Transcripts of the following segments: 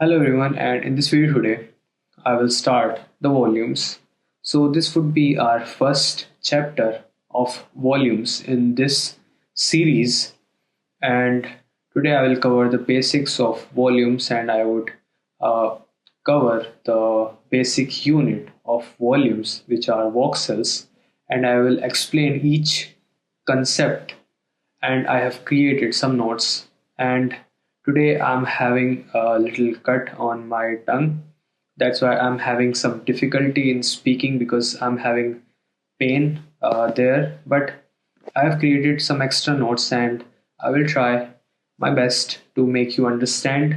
Hello everyone, and in this video today I will start the volumes. So this would be our first chapter of volumes in this series, and today I will cover the basics of volumes, and I would uh, cover the basic unit of volumes, which are voxels, and I will explain each concept, and I have created some notes. And today I'm having a little cut on my tongue. That's why I'm having some difficulty in speaking because I'm having pain there. But I have created some extra notes and I will try my best to make you understand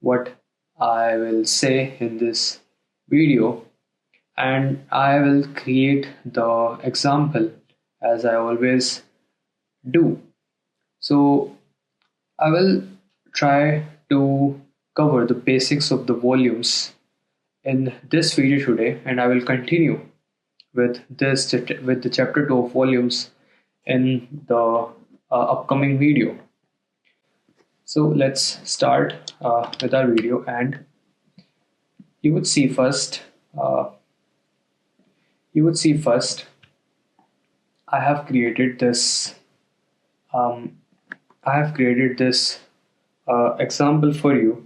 what I will say in this video. And I will create the example as I always do. So I will try to cover the basics of the volumes in this video today, and I will continue with with the chapter 2 of volumes in the upcoming video. So let's start with our video, and you would see first. Uh, you would see first. I have created this. Um, I have created this example for you,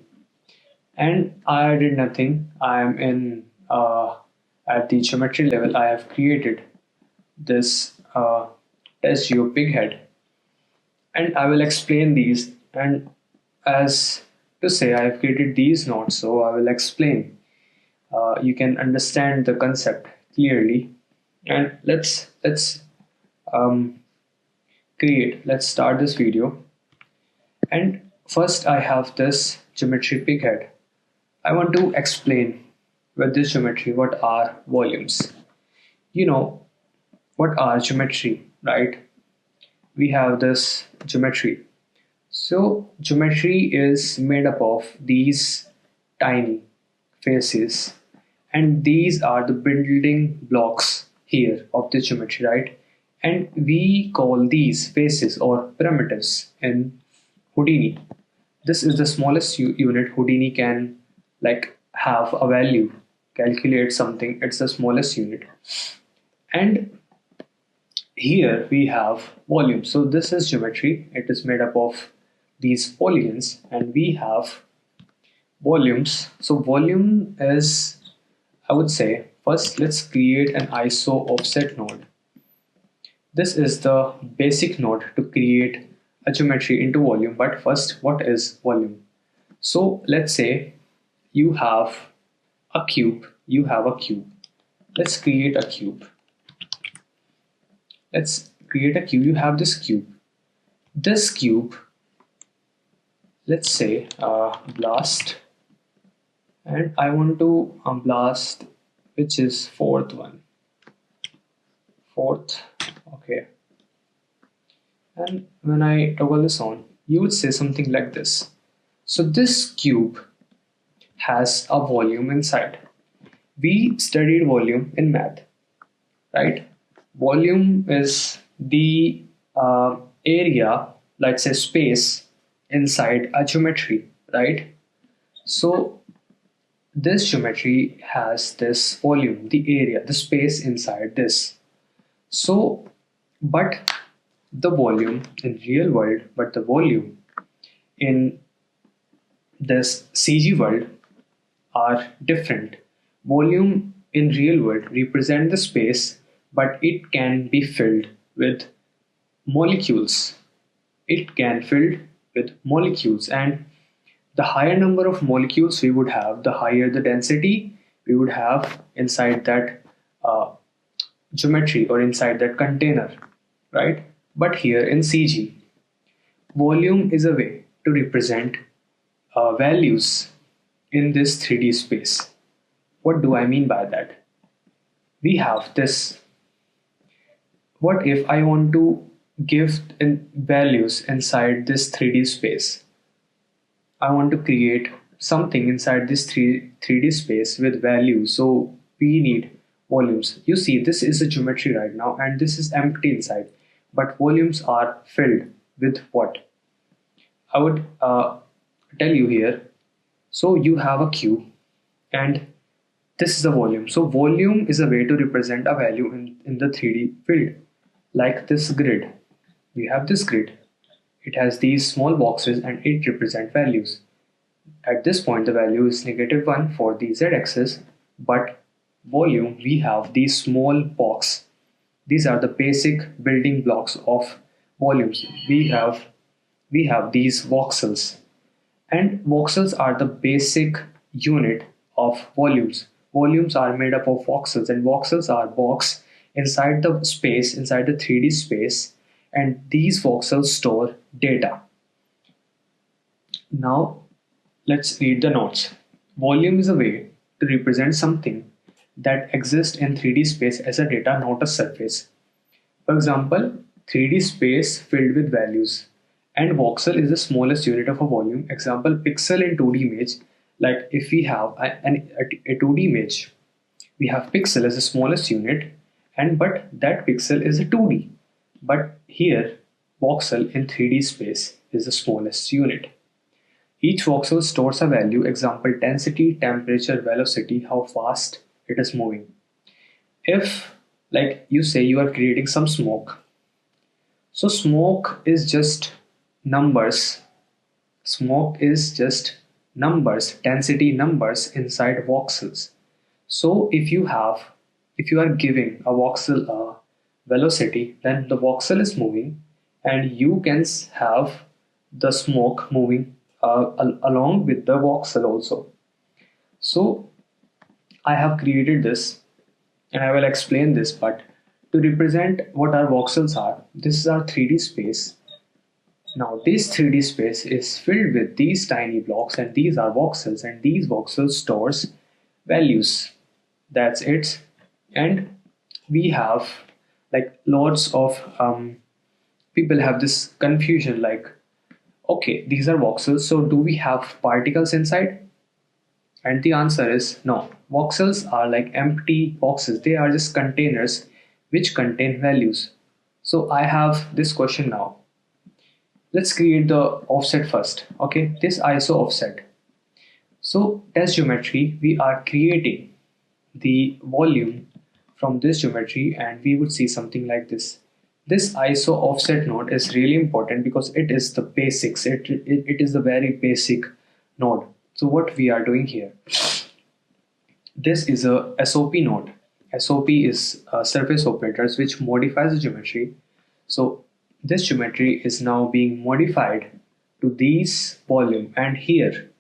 and I did nothing. I am in at the geometry level. I have created this SEO pig head, and I will explain these. And as to say, I have created these nodes, so I will explain. You can understand the concept clearly, and let's um, create. Let's start this video. And first, I have this geometry pig head. I want to explain with this geometry what are volumes. You know what are geometry, right? We have this geometry. So geometry is made up of these tiny faces, and these are the building blocks here of the geometry, right? And we call these faces or parameters in Houdini. This is the smallest unit Houdini can like have a value, calculate something. It's the smallest unit. And here we have volume. So this is geometry. It is made up of these polygons, and we have volumes. So volume is, I would say, first let's create an ISO offset node. This is the basic node to create a geometry into volume. But first, what is volume? So let's say you have a cube. You have a cube. Let's create a cube. Let's create a cube. You have this cube. This cube, let's say blast, and I want to blast, which is fourth one. Fourth, okay. And when I toggle this on, you would say something like this. So this cube has a volume inside. We studied volume in math, right? Volume is the area, let's say space, inside a geometry, right? So this geometry has this volume, the area, the space inside this. So, but the volume in real world, but the volume in this CG world are different. Volume in real world represent the space, but it can be filled with molecules. It can filled with molecules, and the higher number of molecules we would have, the higher the density we would have inside that geometry or inside that container, right? But here in CG, volume is a way to represent values in this 3D space. What do I mean by that? We have this. What if I want to give in values inside this 3D space? I want to create something inside this 3D space with values. So we need volumes. You see, this is a geometry right now, and this is empty inside. But volumes are filled with what? I would tell you here. So you have a cube, and this is the volume. So volume is a way to represent a value in the 3D field. Like this grid. We have this grid. It has these small boxes and it represents values. At this point, the value is -1 for the z-axis, but volume, we have these small box. These are the basic building blocks of volumes. We have these voxels, and voxels are the basic unit of volumes. Volumes are made up of voxels, and voxels are box inside the space, inside the 3D space, and these voxels store data. Now, let's read the notes. Volume is a way to represent something that exists in 3D space as a data, not a surface. For example, 3D space filled with values. And voxel is the smallest unit of a volume. Example, pixel in 2D image. Like if we have a 2D image, we have pixel as the smallest unit, and but that pixel is a 2D. But here, voxel in 3D space is the smallest unit. Each voxel stores a value, example density, temperature, velocity, how fast it is moving. If, like you say, you are creating some smoke, so smoke is just numbers. Smoke is just numbers, density numbers inside voxels. So if you are giving a voxel a velocity, then the voxel is moving, and you can have the smoke moving along with the voxel also. So I have created this, and I will explain this, but to represent what our voxels are, this is our 3D space. Now this 3D space is filled with these tiny blocks, and these are voxels, and these voxels stores values. That's it. And we have like lots of people have this confusion like, okay, these are voxels, so do we have particles inside? And the answer is no. Voxels are like empty boxes. They are just containers which contain values. So I have this question now. Let's create the offset first. Okay, this ISO offset. So test geometry, we are creating the volume from this geometry, and we would see something like this. This ISO offset node is really important because it is the basics. It is the very basic node. So what we are doing here, this is a SOP node. SOP is surface operators which modifies the geometry. So this geometry is now being modified to these volume, and here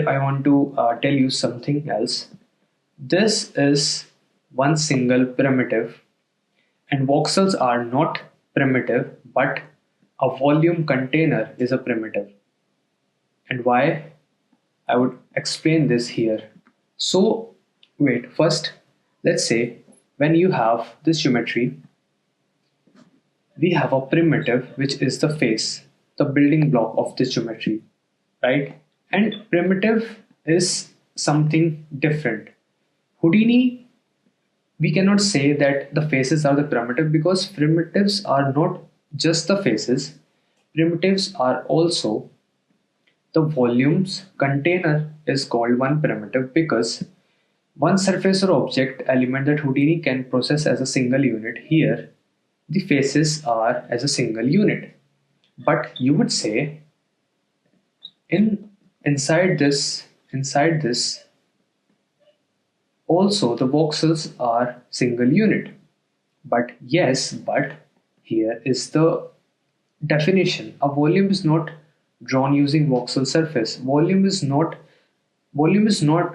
I want to tell you something else. This is one single primitive, and voxels are not primitive, but a volume container is a primitive. And why? I would explain this here. So wait, first let's say when you have this geometry, we have a primitive which is the face, the building block of this geometry, right? And primitive is something different. Houdini, we cannot say that the faces are the primitive because primitives are not just the faces. Primitives are also the volumes. Container is called one primitive because one surface or object element that Houdini can process as a single unit. Here the faces are as a single unit, but you would say inside this also the voxels are single unit. But yes, but here is the definition. A volume is not drawn using voxel surface. Volume is not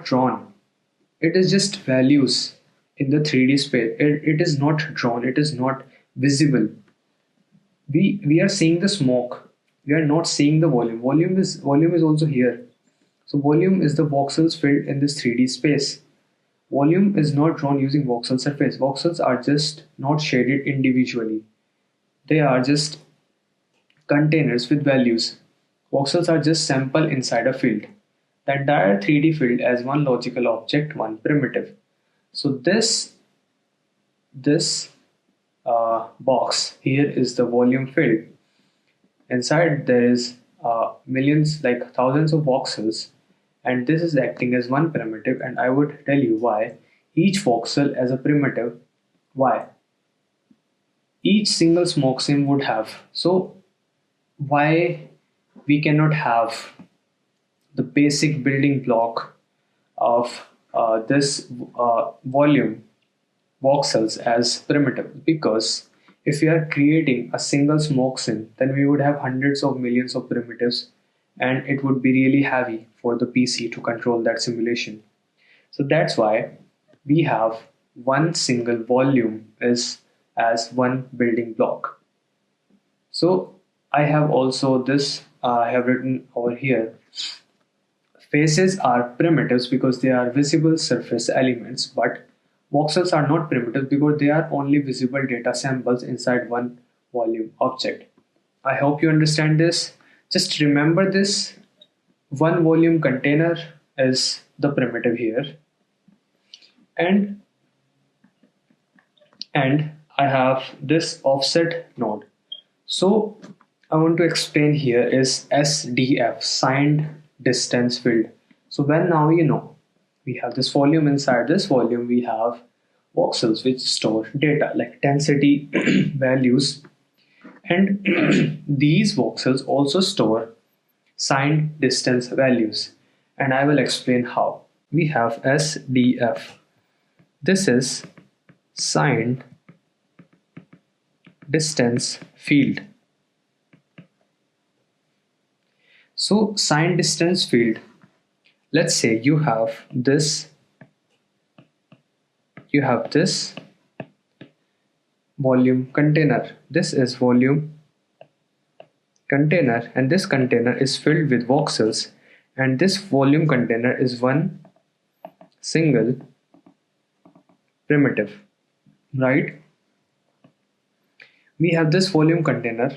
drawn. It is just values in the 3D space. It is not drawn, it is not visible. We are seeing the smoke, we are not seeing the volume. Volume is also here. So volume is the voxels filled in this 3D space. Volume is not drawn using voxel surface. Voxels are just not shaded individually. They are just containers with values. Voxels are just sample inside a field. The entire 3D field as one logical object, one primitive. So this box here is the volume field. Inside there is millions, like thousands of voxels, and this is acting as one primitive, and I would tell you why each voxel as a primitive. Why? Each single smoke sim would have. So why we cannot have the basic building block of this volume voxels as primitive? Because if we are creating a single smoke sim, then we would have hundreds of millions of primitives, and it would be really heavy for the PC to control that simulation. So that's why we have one single volume is as one building block. So I have also this I have written over here. Faces are primitives because they are visible surface elements, but voxels are not primitives because they are only visible data samples inside one volume object. I hope you understand this. Just remember this. One volume container is the primitive here, and I have this offset node. So I want to explain here is SDF, signed distance field. So when now you know we have this volume, inside this volume we have voxels which store data like density values, and these voxels also store signed distance values, and I will explain how. We have SDF. This is signed distance field. So signed distance field, let's say you have this volume container. This is volume container, and this container is filled with voxels, and this volume container is one single primitive, right? We have this volume container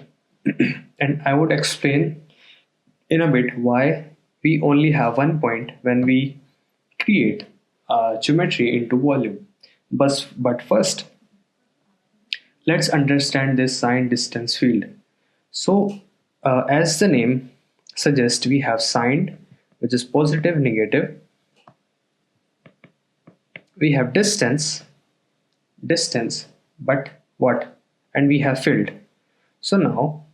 and I would explain in a bit why we only have one point when we create geometry into volume. But first, let's understand this signed distance field. So as the name suggests, we have signed, which is positive, negative. We have distance, but what? And we have filled. So now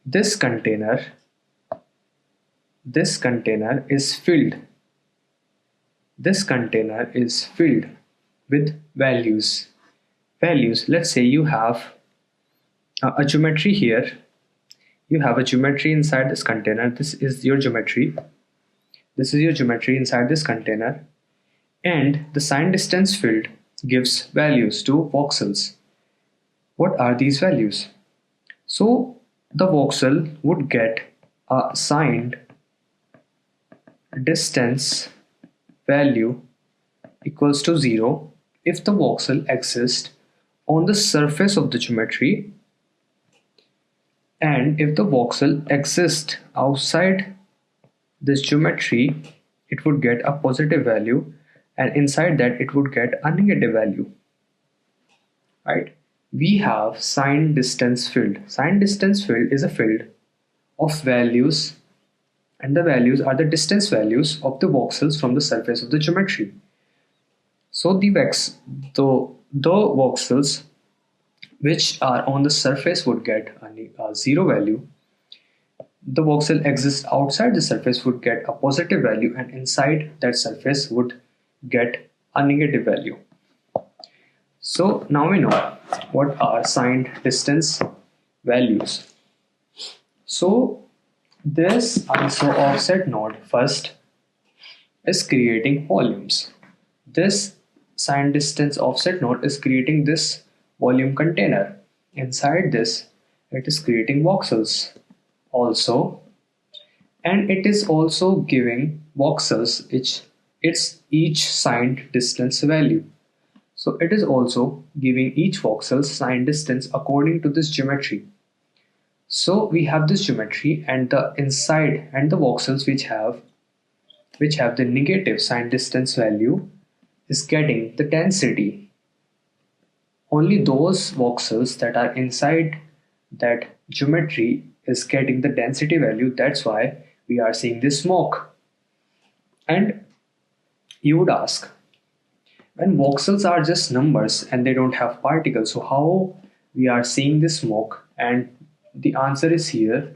this container is filled. This container is filled with values. Let's say you have a geometry here. You have a geometry inside this container. This is your geometry. This is your geometry inside this container. And the signed distance field gives values to voxels. What are these values? So the voxel would get a signed distance value equals to 0 if the voxel exists on the surface of the geometry, and if the voxel exists outside this geometry, it would get a positive value, and inside that it would get a negative value, right? We have signed distance field. Signed distance field is a field of values, and the values are the distance values of the voxels from the surface of the geometry. So the voxels which are on the surface would get a 0 value. The voxel exists outside the surface would get a positive value, and inside that surface would get a negative value. So now we know what are signed distance values. So this ISO offset node first is creating volumes. This signed distance offset node is creating this volume container. Inside this, it is creating voxels also, and it is also giving voxels each signed distance value. So it is also giving each voxel signed distance according to this geometry. So we have this geometry, and the inside and the voxels which have the negative signed distance value is getting the density. Only those voxels that are inside that geometry is getting the density value. That's why we are seeing this smoke. And you would ask, when voxels are just numbers and they don't have particles, so how we are seeing the smoke? And the answer is here,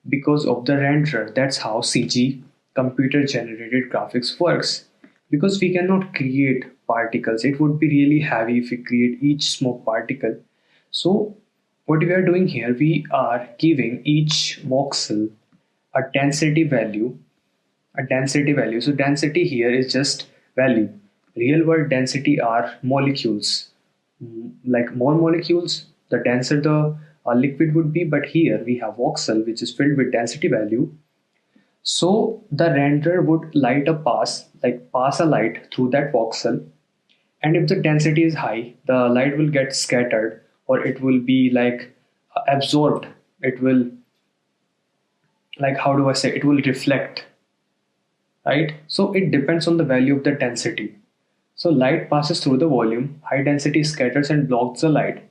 because of the renderer. That's how CG, computer generated graphics, works. Because we cannot create particles, it would be really heavy if we create each smoke particle. So what we are doing here, we are giving each voxel a density value, so density here is just value. Real world density are molecules. Like more molecules, the denser the liquid would be. But here we have voxel, which is filled with density value. So the renderer would light a pass a light through that voxel. And if the density is high, the light will get scattered, or it will be like absorbed. It will, like, how do I say, it will reflect, right? So it depends on the value of the density. So light passes through the volume, high density scatters and blocks the light.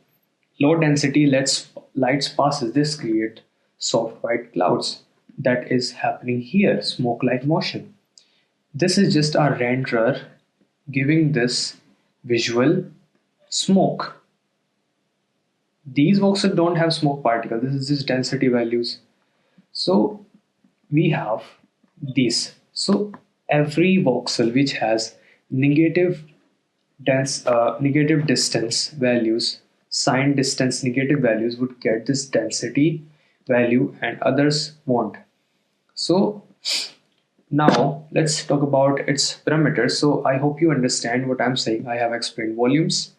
Low density lets lights passes. This create soft white clouds. That is happening here, smoke like motion. This is just our renderer giving this visual smoke. These voxels don't have smoke particles. This is just density values. So we have these. So every voxel which has negative distance values, sign distance negative values, would get this density value and others won't. So now let's talk about its parameters. So I hope you understand what I'm saying. I have explained volumes,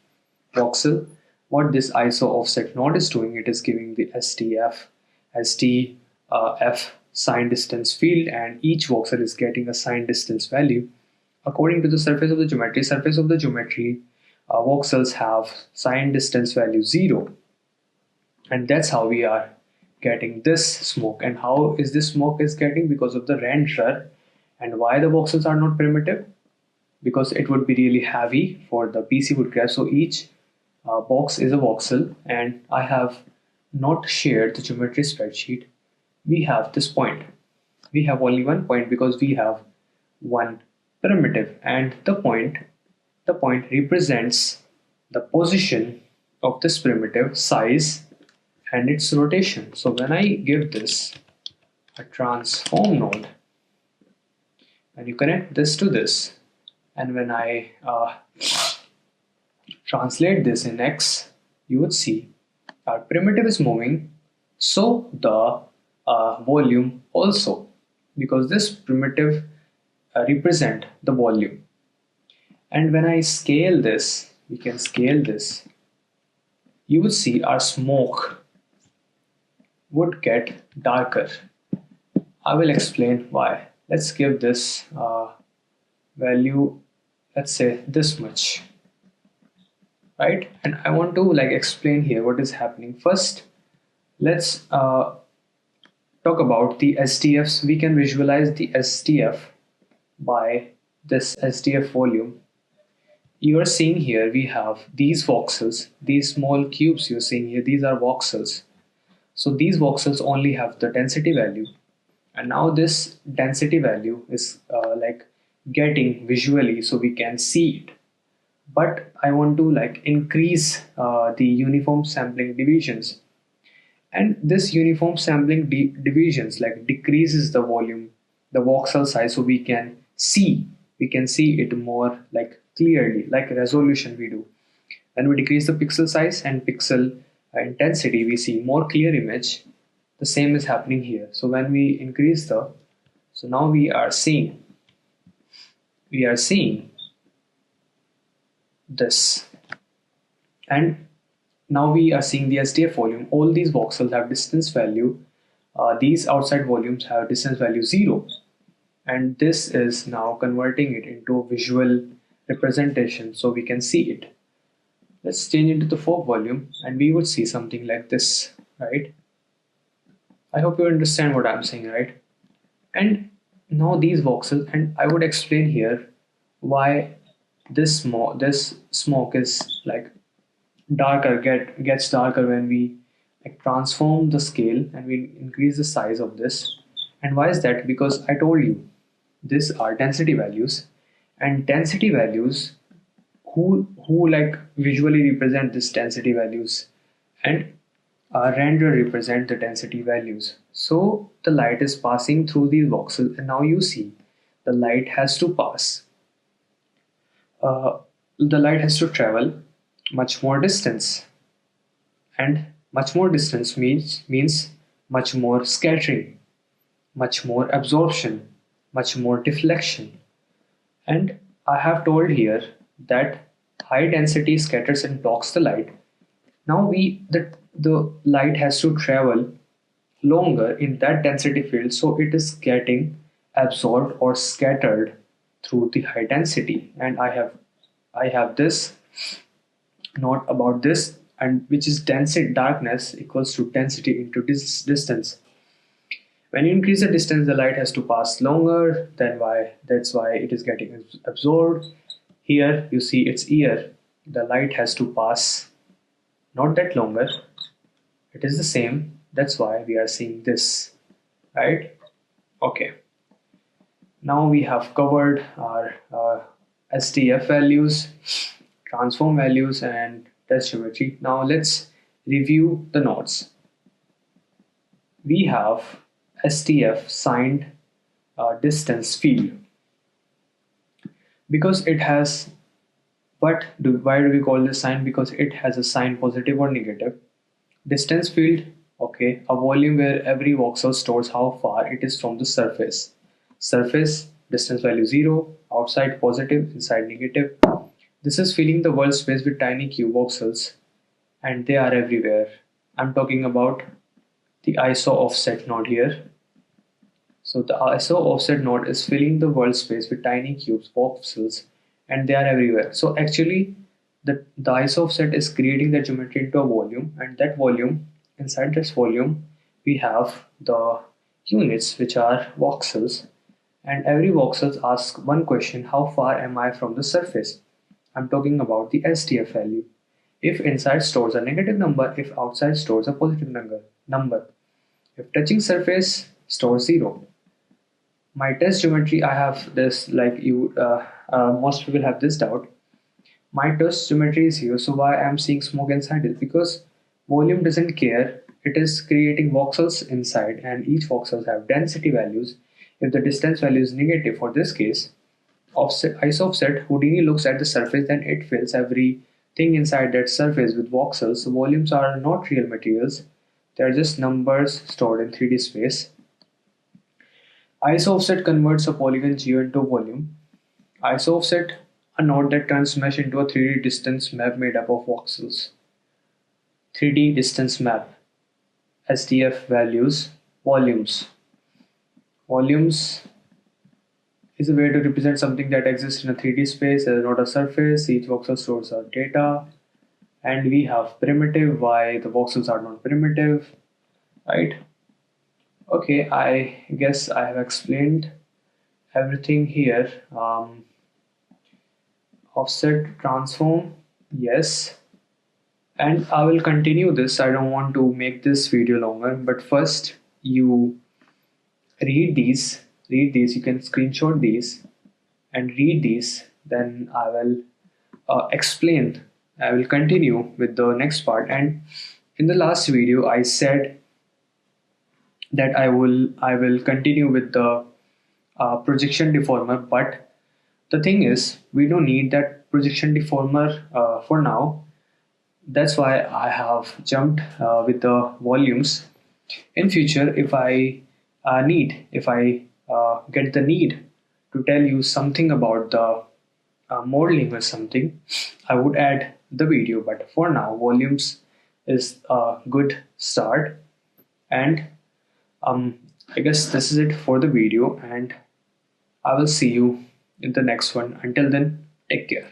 voxel, what this ISO offset node is doing. It is giving the SDF sign distance field, and each voxel is getting a sign distance value according to the surface of the geometry. Voxels have sign distance value 0, and that's how we are getting this smoke. And how is this smoke is getting? Because of the renderer. And why the voxels are not primitive? Because it would be really heavy for the PC would grab. So each box is a voxel, and I have not shared the geometry spreadsheet. We have this point. We have only one point because we have one primitive, and the point represents the position of this primitive, size, and its rotation. So when I give this a transform node, and you connect this to this, and when I translate this in X, you would see our primitive is moving, so the volume also, because this primitive represent the volume. And when I scale this, we can scale this, you would see our smoke would get darker. I will explain why. Let's give this value, let's say this much, right? And I want to like explain here what is happening. First, let's talk about the SDFs. We can visualize the SDF by this SDF volume. You are seeing here we have these voxels, these small cubes you're seeing here, these are voxels. So these voxels only have the density value, and now this density value is like getting visually so we can see it. But I want to like increase the uniform sampling divisions, and this uniform sampling divisions like decreases the volume, the voxel size, so we can see it more like clearly, like resolution we do. When we decrease the pixel size and pixel intensity, we see more clear image. The same is happening here. So when we increase the, so now we are seeing this, and now we are seeing the SDF volume. All these voxels have distance value. These outside volumes have distance value 0, and this is now converting it into a visual representation so we can see it. Let's change into the fog volume, and we would see something like this, right? I hope you understand what I'm saying, right? And now these voxels, and I would explain here why this smoke is like darker, gets darker when we like transform the scale and we increase the size of this. And why is that? Because I told you these are density values, and density values, who like visually represent this density values, and render represent the density values. So the light is passing through these voxels, and now you see the light has to pass. Uh, the light has to travel much more distance, and much more distance means much more scattering, much more absorption, much more deflection. And I have told here that high density scatters and blocks the light. Now the light has to travel longer in that density field, so it is getting absorbed or scattered through the high density. And I have this note about this, and which is density darkness equals to density into distance. When you increase the distance, the light has to pass longer. That's why it is getting absorbed. Here you see its ear. The light has to pass not that longer. It is the same. That's why we are seeing this, right? Okay. Now we have covered our STF values, transform values, and test geometry. Now let's review the nodes. We have STF signed distance field, because it has why do we call this sign? Because it has a sign positive or negative. Distance field, okay, a volume where every voxel stores how far it is from the surface. Surface distance value 0, outside positive, inside negative. This is filling the world space with tiny cube voxels, and they are everywhere. I'm talking about the ISO offset node here. So the ISO offset node is filling the world space with tiny cubes voxels, and they are everywhere. So actually the ISO offset is creating the geometry into a volume, and that volume, inside this volume we have the units which are voxels, and every voxels asks one question: how far am I from the surface? I'm talking about the STF value. If inside stores a negative number, if outside stores a positive number. If touching surface, store 0. My test geometry, I have this, like you most people have this doubt. My test geometry is here, so why I'm seeing smoke inside it? Because volume doesn't care. It is creating voxels inside, and each voxels have density values. If the distance value is negative, for this case, ISO offset Houdini looks at the surface, then it fills everything inside that surface with voxels. So volumes are not real materials. They are just numbers stored in 3D space. ISO offset converts a polygon geo into volume. ISO offset, a node that turns mesh into a 3D distance map made up of voxels. 3D distance map. STF values, volumes. Volumes is a way to represent something that exists in a 3D space as not a surface. Each voxel stores our data. And we have primitive, why the voxels are not primitive, right? Okay, I guess I have explained everything here. Offset transform, yes. And I will continue this. I don't want to make this video longer, but first you read these, you can screenshot these and read these, then I will explain. I will continue with the next part. And in the last video I said that I will continue with the projection deformer, but the thing is we don't need that projection deformer for now. That's why I have jumped with the volumes. In future, if I get the need to tell you something about the modeling or something, I would add the video. But for now, volumes is a good start. And I guess this is it for the video, and I will see you in the next one. Until then, take care.